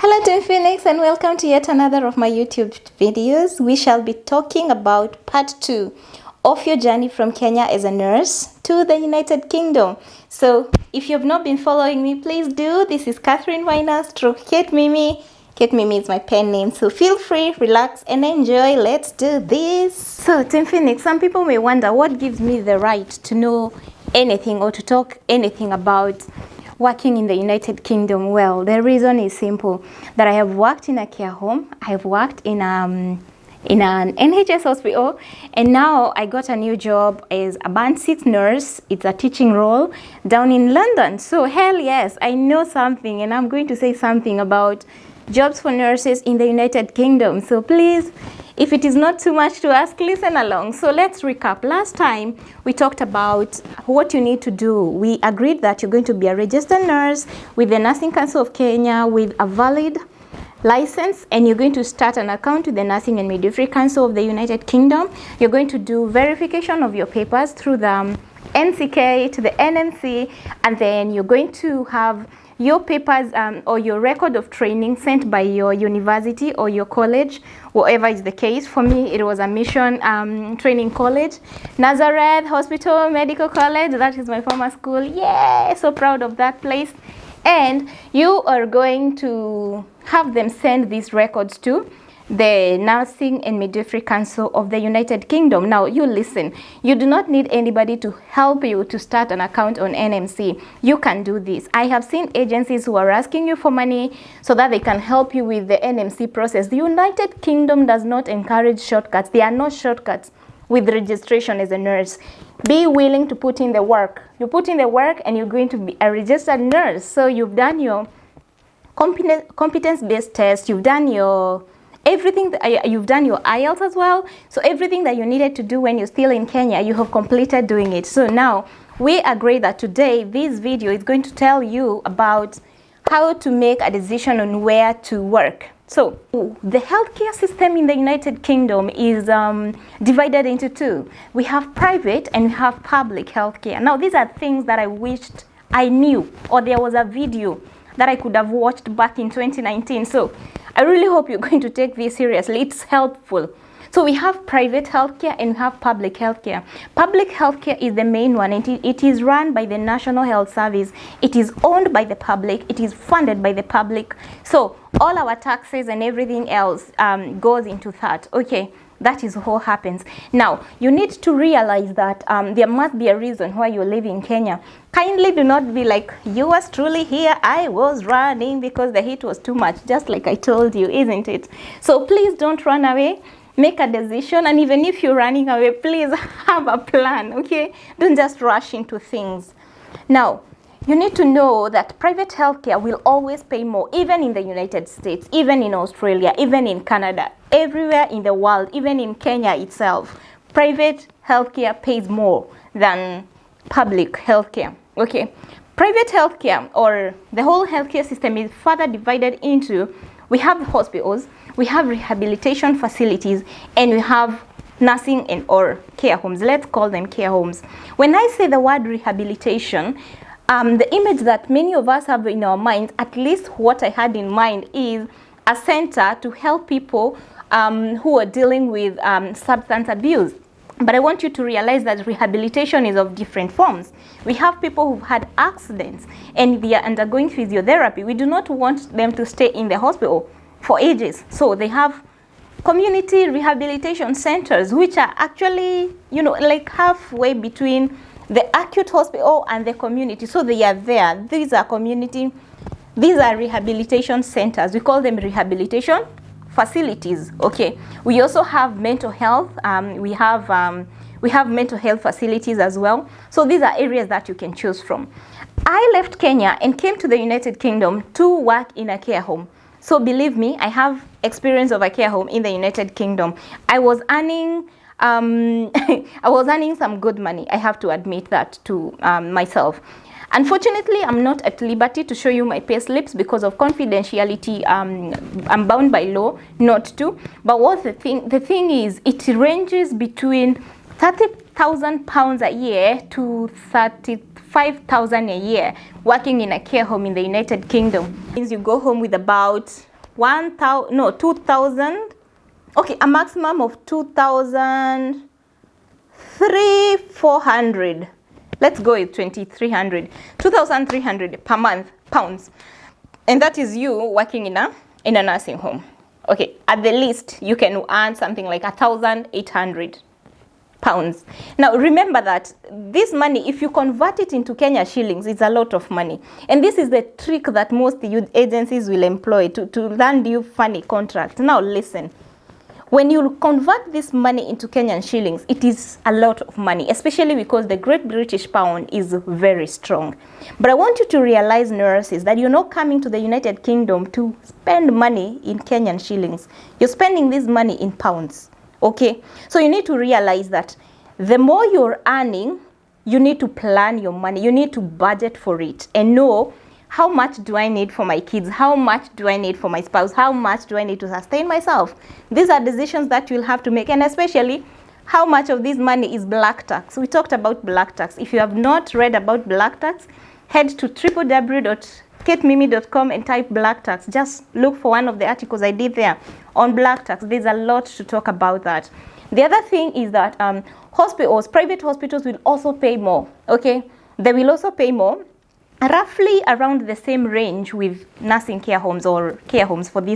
Hello Team Phoenix and welcome to yet another of my YouTube videos. We shall be talking about part 2 of your journey from Kenya as a nurse to the United Kingdom. So if you have not been following me, please do. This is Catherine Weiner stroke Kate Mimi. Kate Mimi is my pen name, so feel free, relax and enjoy. Let's do this. So Team Phoenix, some people may wonder what gives me the right to know anything or to talk anything about working in the United Kingdom. Well, the reason is simple, that I have worked in a care home, I have worked in an NHS hospital, and now I got a new job as a band 6 nurse. It's a teaching role down in London. So hell yes, I know something, and I'm going to say something about jobs for nurses in the United Kingdom. So please, if it is not too much to ask, listen along. So let's recap. Last time we talked about what you need to do. We agreed that you're going to be a registered nurse with the Nursing Council of Kenya with a valid license, and you're going to start an account with the Nursing and Midwifery Council of the United Kingdom. You're going to do verification of your papers through the NCK to the NMC, and then you're going to have your papers or your record of training sent by your university or your college, whatever is the case. For me, it was a mission training college, Nazareth Hospital Medical College. That is my former school. Yeah, so proud of that place. And you are going to have them send these records to the Nursing and Midwifery Council of the United Kingdom. Now, you listen. You do not need anybody to help you to start an account on NMC. You can do this. I have seen agencies who are asking you for money so that they can help you with the NMC process. The United Kingdom does not encourage shortcuts. There are no shortcuts with registration as a nurse. Be willing to put in the work. You put in the work and you're going to be a registered nurse. So you've done your competence-based test. You've done your everything. You've done your IELTS as well. So everything that you needed to do when you're still in Kenya, you have completed doing it. So now we agree that today this video is going to tell you about how to make a decision on where to work. So the healthcare system in the United Kingdom is divided into two. We have private and we have public healthcare. Now these are things that I wished I knew, or there was a video that I could have watched back in 2019. So I really hope you're going to take this seriously. It's helpful. So we have private healthcare and we have public healthcare. Public healthcare is the main one. It is run by the National Health Service. It is owned by the public. It is funded by the public. So all our taxes and everything else goes into that. Okay, that is what happens. Now, you need to realize that there must be a reason why you live in Kenya. Kindly do not be like, yours truly here, I was running because the heat was too much, just like I told you, isn't it? So please don't run away. Make a decision, and even if you're running away, please have a plan, okay? Don't just rush into things. Now, you need to know that private healthcare will always pay more, even in the United States, even in Australia, even in Canada, everywhere in the world, even in Kenya itself. Private healthcare pays more than public healthcare, okay? Private healthcare, or the whole healthcare system, is further divided into, we have hospitals, we have rehabilitation facilities, and we have nursing and or care homes. Let's call them care homes. When I say the word rehabilitation, the image that many of us have in our minds, at least what I had in mind, is a center to help people who are dealing with substance abuse. But I want you to realize that rehabilitation is of different forms. We have people who've had accidents and they are undergoing physiotherapy. We do not want them to stay in the hospital for ages. So they have community rehabilitation centers, which are actually, like halfway between the acute hospital and the community. So they are there. These are rehabilitation centers. We call them rehabilitation facilities. Okay. We also have mental health. We have mental health facilities as well. So these are areas that you can choose from. I left Kenya and came to the United Kingdom to work in a care home. So believe me, I have experience of a care home in the United Kingdom. I was earning some good money. I have to admit that to myself. Unfortunately, I'm not at liberty to show you my pay slips because of confidentiality. I'm bound by law not to. But what the thing is, it ranges between £30,000 a year to 35,000 a year working in a care home in the United Kingdom. Means you go home with about 2,000, okay, a maximum of 2,400. Let's go with 2,300, 2,300 per month, pounds. And that is you working in a nursing home. Okay, at the least, you can earn something like 1,800 pounds. Now, remember that this money, if you convert it into Kenya shillings, it's a lot of money. And this is the trick that most youth agencies will employ to land you funny contracts. Now, listen. When you convert this money into Kenyan shillings, it is a lot of money, especially because the Great British Pound is very strong. But I want you to realize, nurses, that you're not coming to the United Kingdom to spend money in Kenyan shillings. You're spending this money in pounds, okay? So you need to realize that the more you're earning, you need to plan your money. You need to budget for it and know, how much do I need for my kids? How much do I need for my spouse? How much do I need to sustain myself? These are decisions that you'll have to make, and especially how much of this money is black tax. We talked about black tax. If you have not read about black tax, head to www.katemimi.com and type black tax. Just look for one of the articles I did there on black tax. There's a lot to talk about that. The other thing is that hospitals, private hospitals will also pay more, okay? They will also pay more, roughly around the same range with nursing care homes or care homes for the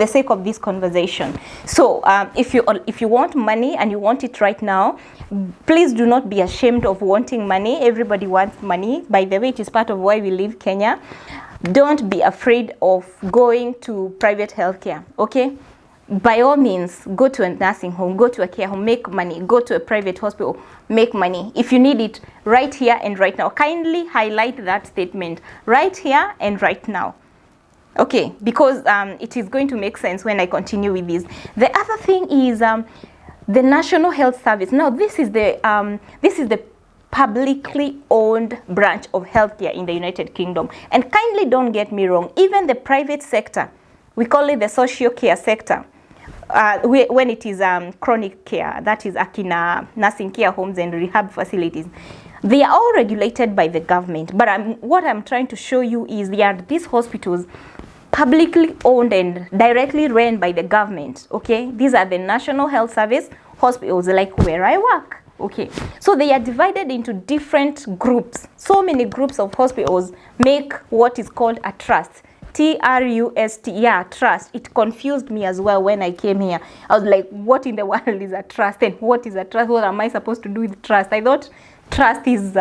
sake of this conversation. So if you want money and you want it right now, please do not be ashamed of wanting money. Everybody wants money. By the way, it is part of why we live Kenya. Don't be afraid of going to private healthcare, okay? By all means, go to a nursing home, go to a care home, make money, go to a private hospital, make money. If you need it right here and right now, kindly highlight that statement, right here and right now. Okay, because it is going to make sense when I continue with this. The other thing is the National Health Service. Now, this is the publicly owned branch of healthcare in the United Kingdom. And kindly don't get me wrong, even the private sector, we call it the social care sector. When it is chronic care, that is akina nursing care homes and rehab facilities, they are all regulated by the government. But what I'm trying to show you is there are these hospitals publicly owned and directly run by the government, okay? These are the National Health Service hospitals, like where I work, okay? So they are divided into different groups. So many groups of hospitals make what is called a trust. T-R-U-S-T, yeah, trust. It confused me as well when I came here. I was like, what in the world is a trust? And what is a trust? What am I supposed to do with trust? I thought trust is,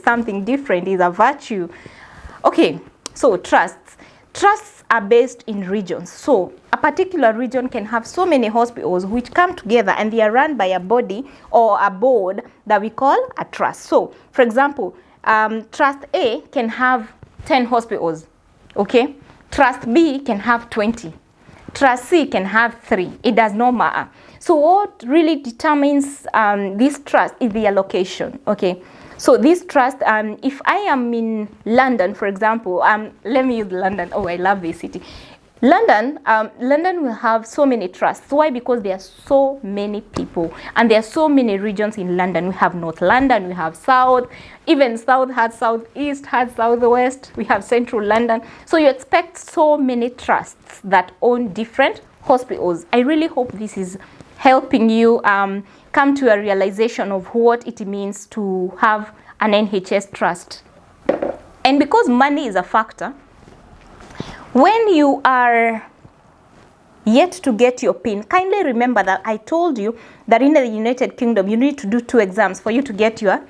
something different, is a virtue. Okay, so trusts. Trusts are based in regions. So a particular region can have so many hospitals which come together and they are run by a body or a board that we call a trust. So, for example, Trust A can have 10 hospitals. Okay, Trust B can have 20. Trust C can have 3. It does not matter. So what really determines this trust is the allocation. Okay, so this trust, if I am in London, for example, let me use London. Oh, I love this city. London will have so many trusts. Why? Because there are so many people and there are so many regions in London. We have North London, we have South, even South has South East, has Southwest, we have Central London. So you expect so many trusts that own different hospitals. I really hope this is helping you come to a realization of what it means to have an NHS trust. And because money is a factor, when you are yet to get your PIN, kindly remember that I told you that in the United Kingdom, you need to do 2 exams for you to get your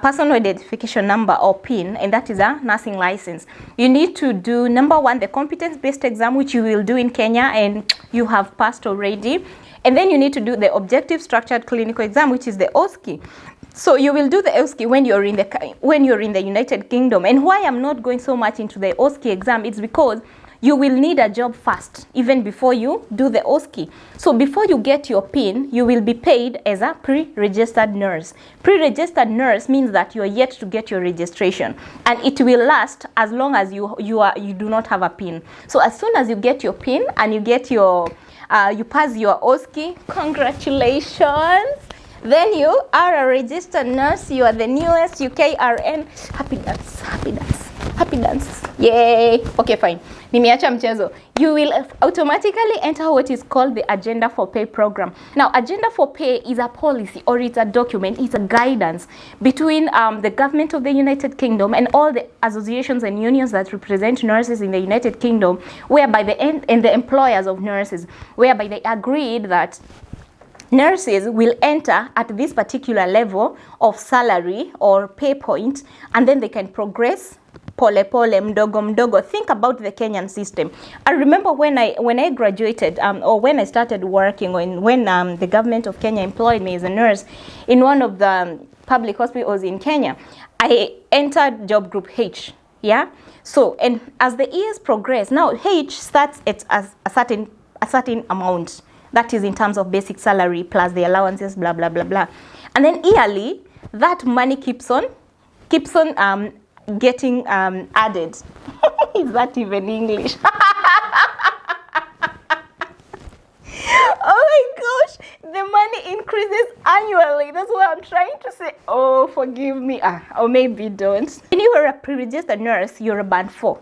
personal identification number or PIN, and that is a nursing license. You need to do, number 1, the competence-based exam, which you will do in Kenya, and you have passed already. And then you need to do the objective structured clinical exam, which is the OSCE. So you will do the OSCE when you're in the United Kingdom. And why I'm not going so much into the OSCE exam is because you will need a job first, even before you do the OSCE. So before you get your PIN, you will be paid as a pre-registered nurse. Pre-registered nurse means that you are yet to get your registration, and it will last as long as you do not have a PIN. So as soon as you get your PIN and you get your you pass your OSCE, congratulations. Then you are a registered nurse. You are the newest UKRN. Happy dance, happy dance. happy dance. Yay. Okay, fine. Nimeacha mchezo. You will automatically enter what is called the Agenda for Pay program. Now, Agenda for Pay is a policy, or it's a document, it's a guidance between the government of the United Kingdom and all the associations and unions that represent nurses in the United Kingdom, whereby the employers of nurses, whereby they agreed that nurses will enter at this particular level of salary or pay point, and then they can progress pole pole, mdogo mdogo. Think about the Kenyan system. I remember when I graduated, or when I started working, when the government of Kenya employed me as a nurse in one of the public hospitals in Kenya, I entered job group H. Yeah. So, and as the years progress, now H starts at a certain amount. That is in terms of basic salary plus the allowances, blah, blah, blah, blah. And then yearly, that money keeps on getting added. Is that even English? Oh my gosh, the money increases annually. That's what I'm trying to say. Oh, forgive me. Or maybe don't. When you are a pre-registered nurse, you're a band 4.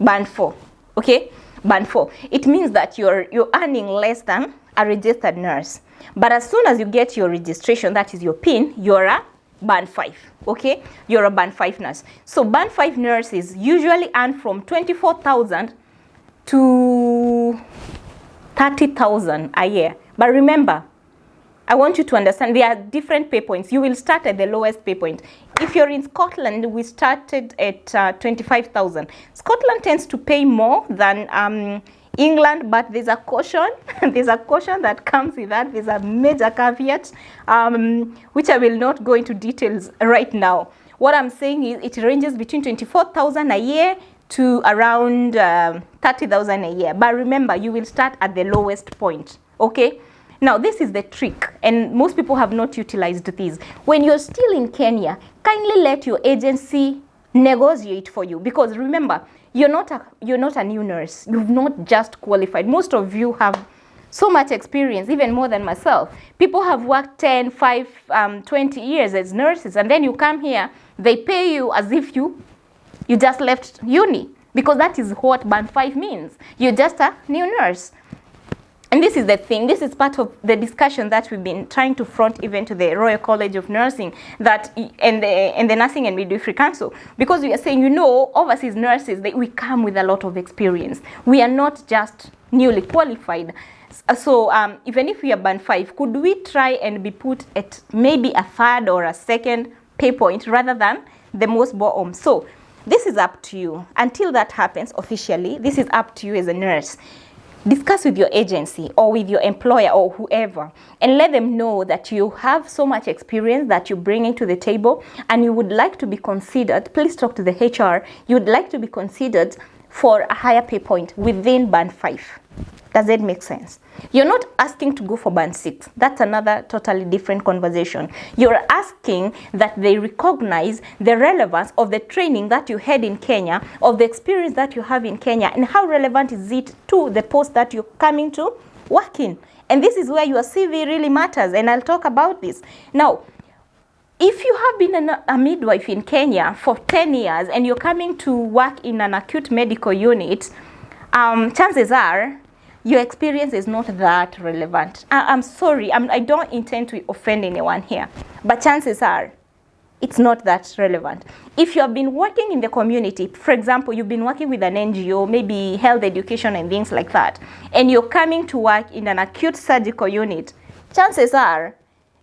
Band 4. Okay? Band 4. It means that you're earning less than a registered nurse. But as soon as you get your registration, that is your PIN, you're a band 5. Okay? You're a band 5 nurse. So band 5 nurses usually earn from 24,000 to 30,000 a year. But remember, I want you to understand there are different pay points. You will start at the lowest pay point. If you're in Scotland, we started at 25,000. Scotland tends to pay more than England, but there's a caution. There's a caution that comes with that. There's a major caveat, which I will not go into details right now. What I'm saying is it ranges between 24,000 a year to around 30,000 a year. But remember, you will start at the lowest point. Okay? Now, this is the trick, and most people have not utilized this. When you're still in Kenya, kindly let your agency negotiate for you, because remember, you're not a new nurse. You've not just qualified. Most of you have so much experience, even more than myself. People have worked 10, 5, 20 years as nurses, and then you come here, they pay you as if you just left uni, because that is what band 5 means. You're just a new nurse. And this is the thing, this is part of the discussion that we've been trying to front even to the Royal College of Nursing and the Nursing and Midwifery Council. Because we are saying, overseas nurses, we come with a lot of experience. We are not just newly qualified. So even if we are band 5, could we try and be put at maybe a third or a second pay point rather than the most bottom? So this is up to you. Until that happens officially, this is up to you as a nurse. Discuss with your agency or with your employer or whoever, and let them know that you have so much experience that you bring into the table and you would like to be considered. Please talk to the HR. You would like to be considered for a higher pay point within band 5. Does that make sense? You're not asking to go for band 6. That's another totally different conversation. You're asking that they recognize the relevance of the training that you had in Kenya, of the experience that you have in Kenya, and how relevant is it to the post that you're coming to work in. And this is where your CV really matters, and I'll talk about this. Now, if you have been a midwife in Kenya for 10 years and you're coming to work in an acute medical unit, chances are your experience is not that relevant. I'm sorry, I don't intend to offend anyone here, but chances are it's not that relevant. If you have been working in the community, for example, you've been working with an NGO, maybe health education and things like that, and you're coming to work in an acute surgical unit, chances are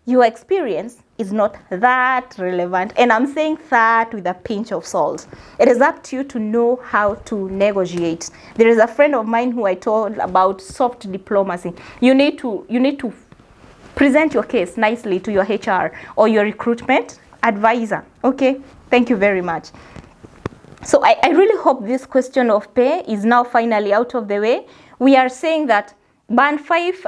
your experience is not that relevant. And I'm saying that with a pinch of salt. It is up to you to know how to negotiate. There is a friend of mine who I told about soft diplomacy. You need to present your case nicely to your HR or your recruitment advisor. Okay, thank you very much. So I really hope this question of pay is now finally out of the way. We are saying that band 5,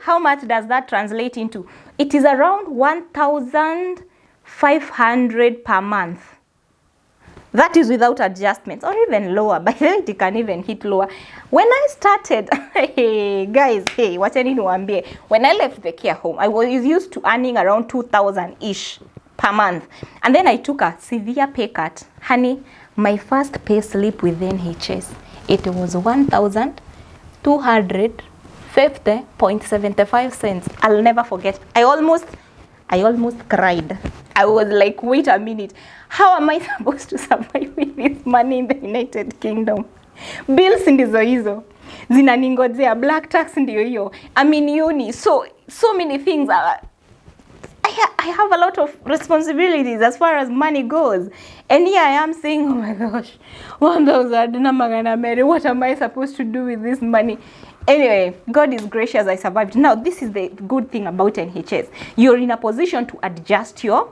how much does that translate into? It is around 1,500 per month. That is without adjustments, or even lower. By the way, it can even hit lower. When I started, wacheni niwaambie, when I left the care home, I was used to earning around 2,000-ish per month. And then I took a severe pay cut. Honey, my first pay slip with NHS, it was 1,250.75 cents. I'll never forget. I almost cried. I was like, wait a minute, how am I supposed to survive with this money in the United Kingdom? Bills ndizo hizo zinaningojea, black tax ndio hiyo, I'm in uni, so many things are, I have a lot of responsibilities as far as money goes, and here I am saying, oh my gosh, 1,000 namagana Mary, what am I supposed to do with this money? Anyway, God is gracious, I survived. Now, this is the good thing about NHS. You're in a position to adjust your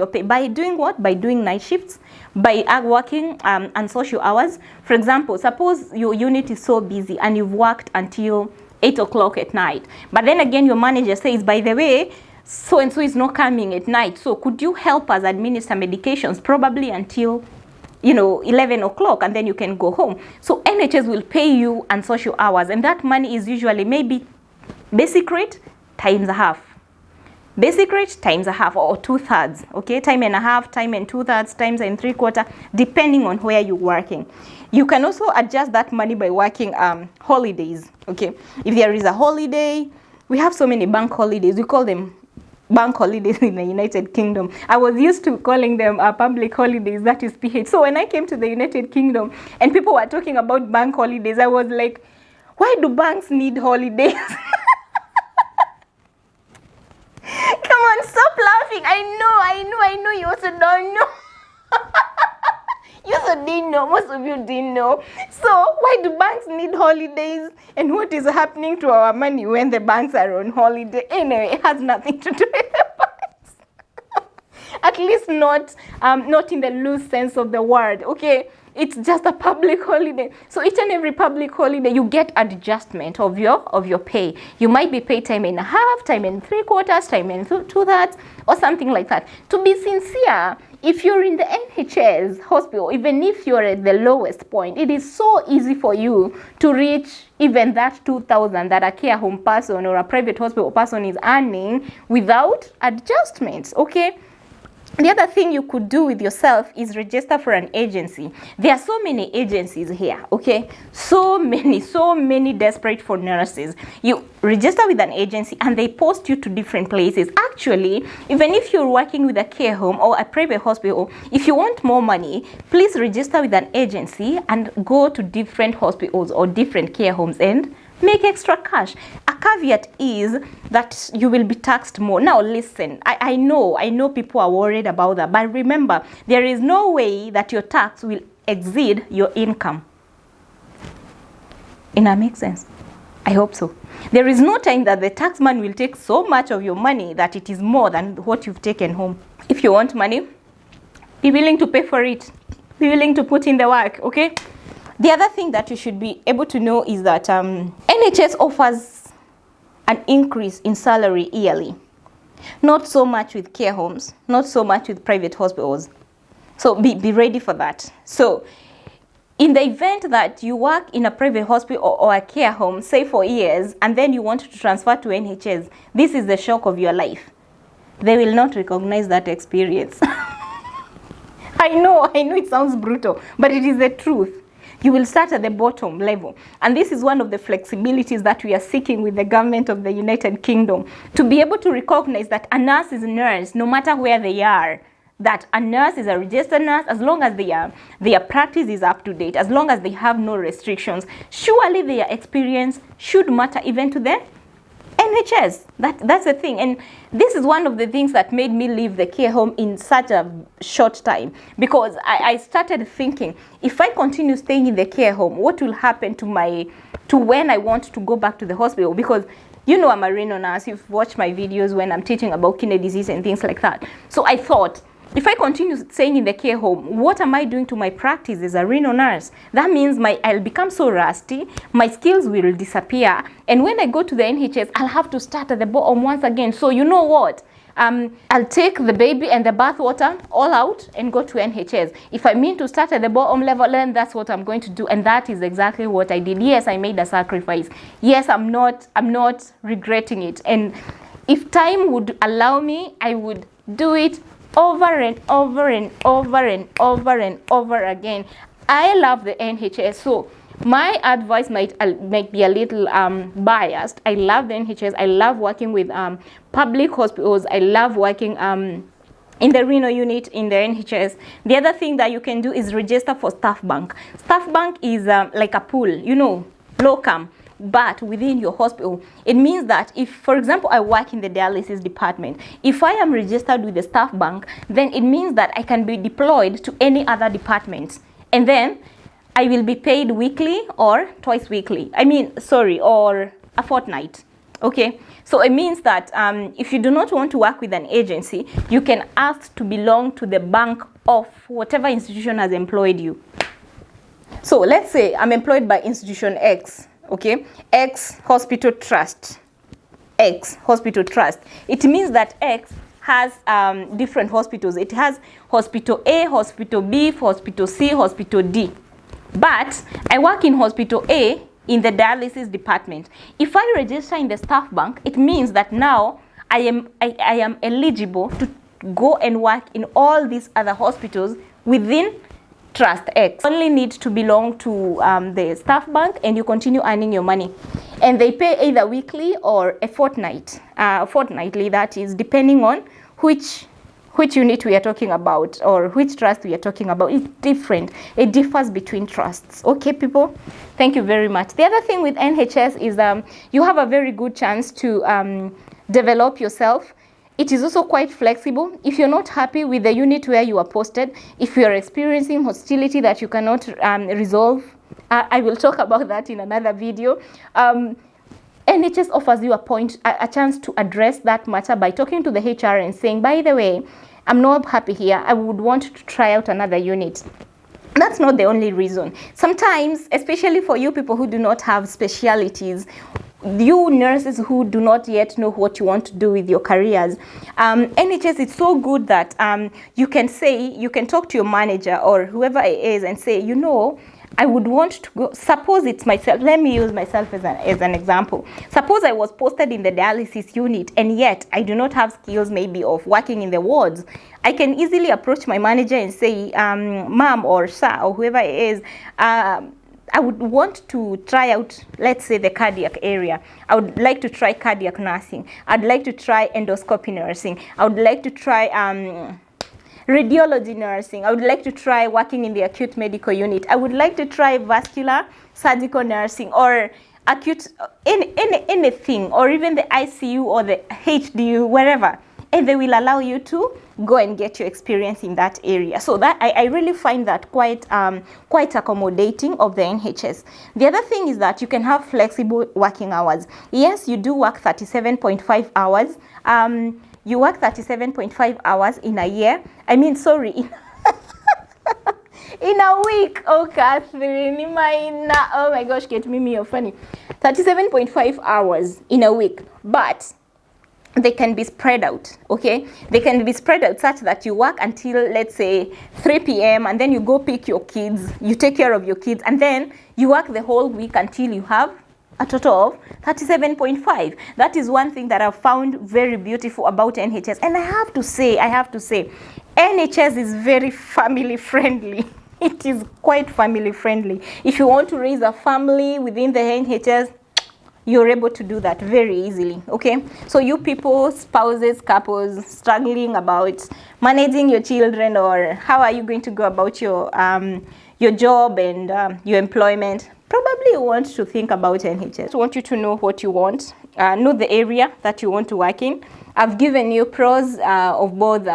pay by doing what? By doing night shifts, by working unsocial hours. For example, suppose your unit is so busy and you've worked until 8 o'clock at night, but then again your manager says, by the way, so and so is not coming at night, so could you help us administer medications probably until 11 o'clock, and then you can go home. So NHS will pay you unsocial hours, and that money is usually maybe basic rate times a half. Basic rate times a half, or 2/3, okay? Time and a half, time and 2/3, times and 3/4, depending on where you're working. You can also adjust that money by working holidays, okay? If there is a holiday, we have so many bank holidays, we call them bank holidays in the United Kingdom. I was used to calling them public holidays, that is PH. So when I came to the United Kingdom and people were talking about bank holidays, I was like, why do banks need holidays? Come on, stop laughing. I know you also don't know. You also didn't know, most of you didn't know. So why do banks need holidays? And what is happening to our money when the banks are on holiday? Anyway, it has nothing to do with the banks. At least not in the loose sense of the word, okay? It's just a public holiday. So each and every public holiday, you get adjustment of your pay. You might be paid time and a half, time and 3/4, time and 2/3, or something like that. To be sincere, if you're in the NHS hospital, even if you're at the lowest point, it is so easy for you to reach even that 2,000 that a care home person or a private hospital person is earning without adjustments, okay? The other thing you could do with yourself is register for an agency. There are so many agencies here, okay? So many desperate for nurses. You register with an agency and they post you to different places. Actually, even if you're working with a care home or a private hospital, if you want more money, please register with an agency and go to different hospitals or different care homes and make extra cash. A caveat is that you will be taxed more. Now listen, I know people are worried about that, but remember, there is no way that your tax will exceed your income. And that makes sense? I hope so. There is no time that the taxman will take so much of your money that it is more than what you've taken home. If you want money, be willing to pay for it. Be willing to put in the work, okay? The other thing that you should be able to know is that NHS offers an increase in salary yearly. Not so much with care homes, not so much with private hospitals. So be ready for that. So in the event that you work in a private hospital or a care home, say for years, and then you want to transfer to NHS, this is the shock of your life. They will not recognize that experience. I know it sounds brutal, but it is the truth. You will start at the bottom level. And this is one of the flexibilities that we are seeking with the government of the United Kingdom, to be able to recognize that a nurse is a nurse no matter where they are. That a nurse is a registered nurse as long as their practice is up to date, as long as they have no restrictions. Surely their experience should matter even to the NHS. That's the thing. And this is one of the things that made me leave the care home in such a short time, because I started thinking, if I continue staying in the care home, what will happen to when I want to go back to the hospital? Because I'm a renal nurse. You've watched my videos when I'm teaching about kidney disease and things like that. So I thought, if I continue staying in the care home, what am I doing to my practice as a renal nurse? That means I'll become so rusty, my skills will disappear, and when I go to the NHS, I'll have to start at the bottom once again. So you know what? I'll take the baby and the bath water all out and go to NHS. If I mean to start at the bottom level, then that's what I'm going to do, and that is exactly what I did. Yes, I made a sacrifice. Yes, I'm not regretting it. And if time would allow me, I would do it over and over and over and over and over again. I love the NHS, so my advice might be a little biased. I love the NHS. I love working with public hospitals. I love working in the renal unit in the NHS. The other thing that you can do is register for staff bank. Staff bank is like a pool, you know, locum, but within your hospital. It means that if, for example, I work in the dialysis department, if I am registered with the staff bank, then it means that I can be deployed to any other department, and then I will be paid weekly or twice weekly. Or a fortnight. Okay, so it means that if you do not want to work with an agency, you can ask to belong to the bank of whatever institution has employed you. So let's say I'm employed by institution X, okay, X Hospital Trust, X Hospital Trust. It means that X has different hospitals. It has Hospital A, Hospital B, Hospital C, Hospital D. But I work in Hospital A in the dialysis department. If I register in the staff bank, it means that now I am eligible to go and work in all these other hospitals within Trust X. You only need to belong to the staff bank, and you continue earning your money. And they pay either weekly or a fortnightly, that is, depending on which unit we are talking about or which trust we are talking about. It's different. It differs between trusts. Okay, people? Thank you very much. The other thing with NHS is you have a very good chance to develop yourself. It is also quite flexible. If you're not happy with the unit where you are posted, if you are experiencing hostility that you cannot resolve, I will talk about that in another video. NHS offers you a chance to address that matter by talking to the HR and saying, by the way, I'm not happy here. I would want to try out another unit. That's not the only reason. Sometimes, especially for you people who do not have specialities, you nurses who do not yet know what you want to do with your careers, NHS is so good that you can talk to your manager or whoever it is and say, you know, I would want to go. Suppose it's myself. Let me use myself as an example. Suppose I was posted in the dialysis unit and yet I do not have skills maybe of working in the wards. I can easily approach my manager and say, ma'am or sir or whoever it is, I would want to try out, let's say, the cardiac area. I would like to try cardiac nursing. I'd like to try endoscopy nursing. I would like to try radiology nursing. I would like to try working in the acute medical unit. I would like to try vascular surgical nursing or acute anything, or even the ICU or the HDU, wherever. And they will allow you to go and get your experience in that area. So that I really find that quite accommodating of the NHS. The other thing is that you can have flexible working hours. Yes, you do work 37.5 hours. You work 37.5 hours in a year. In a week. Oh, Catherine, oh my gosh, get me, you're funny. 37.5 hours in a week, but they can be spread out, okay? They can be spread out such that you work until, let's say, 3 p.m. and then you go pick your kids, you take care of your kids, and then you work the whole week until you have a total of 37.5. That is one thing that I've found very beautiful about NHS. And I have to say, NHS is very family friendly. It is quite family friendly. If you want to raise a family within the NHS, you're able to do that very easily, okay? So you people, spouses, couples, struggling about managing your children, or how are you going to go about your job and your employment, probably you want to think about NHS. I want you to know what you want, know the area that you want to work in. I've given you pros of both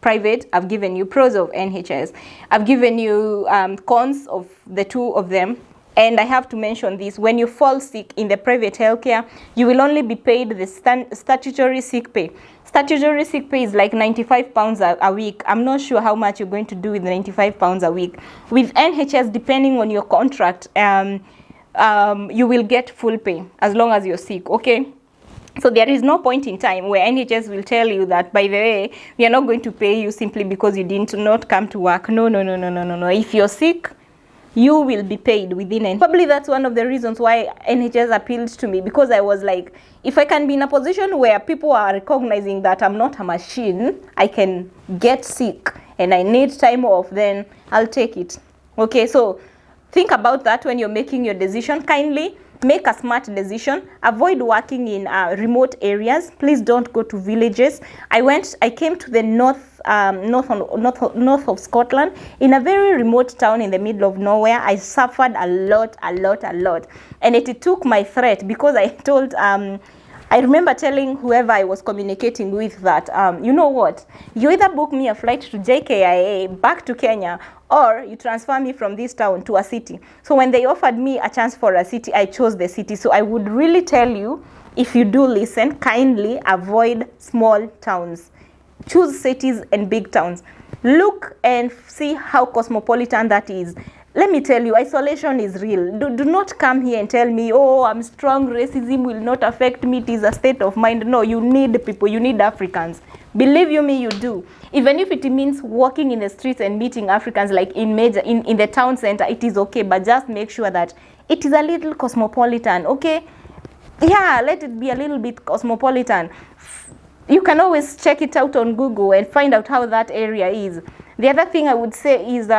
private. I've given you pros of NHS. I've given you cons of the two of them. And I have to mention this: when you fall sick in the private healthcare, you will only be paid the statutory sick pay. Statutory sick pay is like £95 a week. I'm not sure how much you're going to do with £95 a week. With NHS, depending on your contract, you will get full pay as long as you're sick, okay? So there is no point in time where NHS will tell you that, by the way, we are not going to pay you simply because you did not come to work. No. If you're sick, you will be paid within it. Probably that's one of the reasons why NHS appealed to me, because I was like, if I can be in a position where people are recognizing that I'm not a machine, I can get sick and I need time off, then I'll take it. Okay, so think about that when you're making your decision. Kindly make a smart decision. Avoid working in remote areas. Please don't go to villages. I came to the north of Scotland, in a very remote town in the middle of nowhere. I suffered a lot, and it took my threat, because I told I remember telling whoever I was communicating with that, you know what, you either book me a flight to JKIA back to Kenya, or you transfer me from this town to a city. So when they offered me a chance for a city, I chose the city. So I would really tell you, if you do listen, kindly avoid small towns. Choose cities and big towns. Look and see how cosmopolitan that is. Let me tell you, isolation is real. Do not come here and tell me, oh, I'm strong, racism will not affect me, it is a state of mind. No, you need people, you need Africans. Believe you me, you do. Even if it means walking in the streets and meeting Africans, like in the town center, it is okay, but just make sure that it is a little cosmopolitan, okay? Yeah, let it be a little bit cosmopolitan. You can always check it out on Google and find out how that area is. The other thing I would say is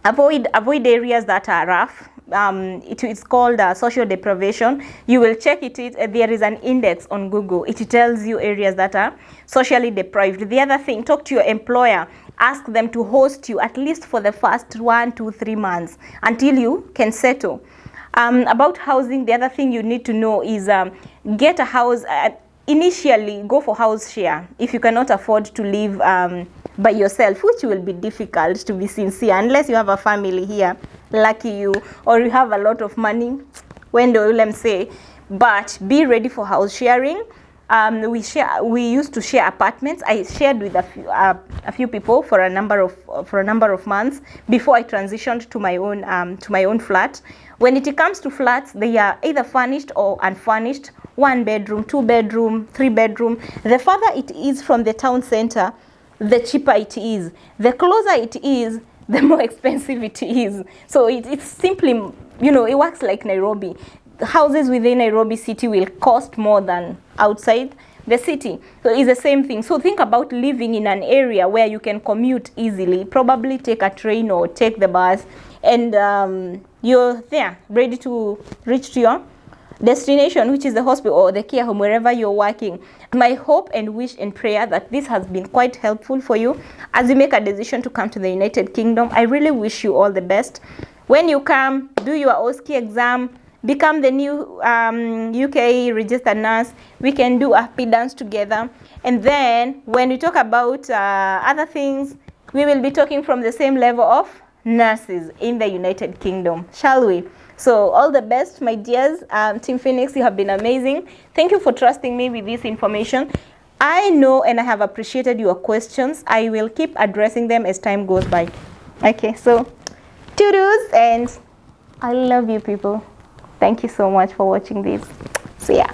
avoid areas that are rough. It is called social deprivation. You will check it. There is an index on Google. It tells you areas that are socially deprived. The other thing, talk to your employer. Ask them to host you at least for the first 1, 2, 3 months until you can settle. About housing, the other thing you need to know is get a house. Initially, go for house share if you cannot afford to live by yourself, which will be difficult, to be sincere, unless you have a family here. Lucky you, or you have a lot of money, when do you say. But be ready for house sharing. We used to share apartments. I shared with a few people for a number of months before I transitioned to my own flat. When it comes to flats, they are either furnished or unfurnished. 1 bedroom, 2 bedroom, 3 bedroom. The further it is from the town center, the cheaper it is. The closer it is, the more expensive it is. So it's simply, it works like Nairobi. The houses within Nairobi city will cost more than outside the city. So it's the same thing. So think about living in an area where you can commute easily. Probably take a train or take the bus, and you're there, ready to reach to your destination, which is the hospital or the care home, wherever you're working. My hope and wish and prayer that this has been quite helpful for you as you make a decision to come to the United Kingdom. I really wish you all the best. When you come, do your OSCE exam, become the new UK registered nurse. We can do a happy dance together. And then when we talk about other things, we will be talking from the same level of nurses in the United Kingdom, shall we? So all the best, my dears. Team Phoenix, you have been amazing. Thank you for trusting me with this information. I know and I have appreciated your questions. I will keep addressing them as time goes by. Okay, so toodles, and I love you people. Thank you so much for watching this. See ya.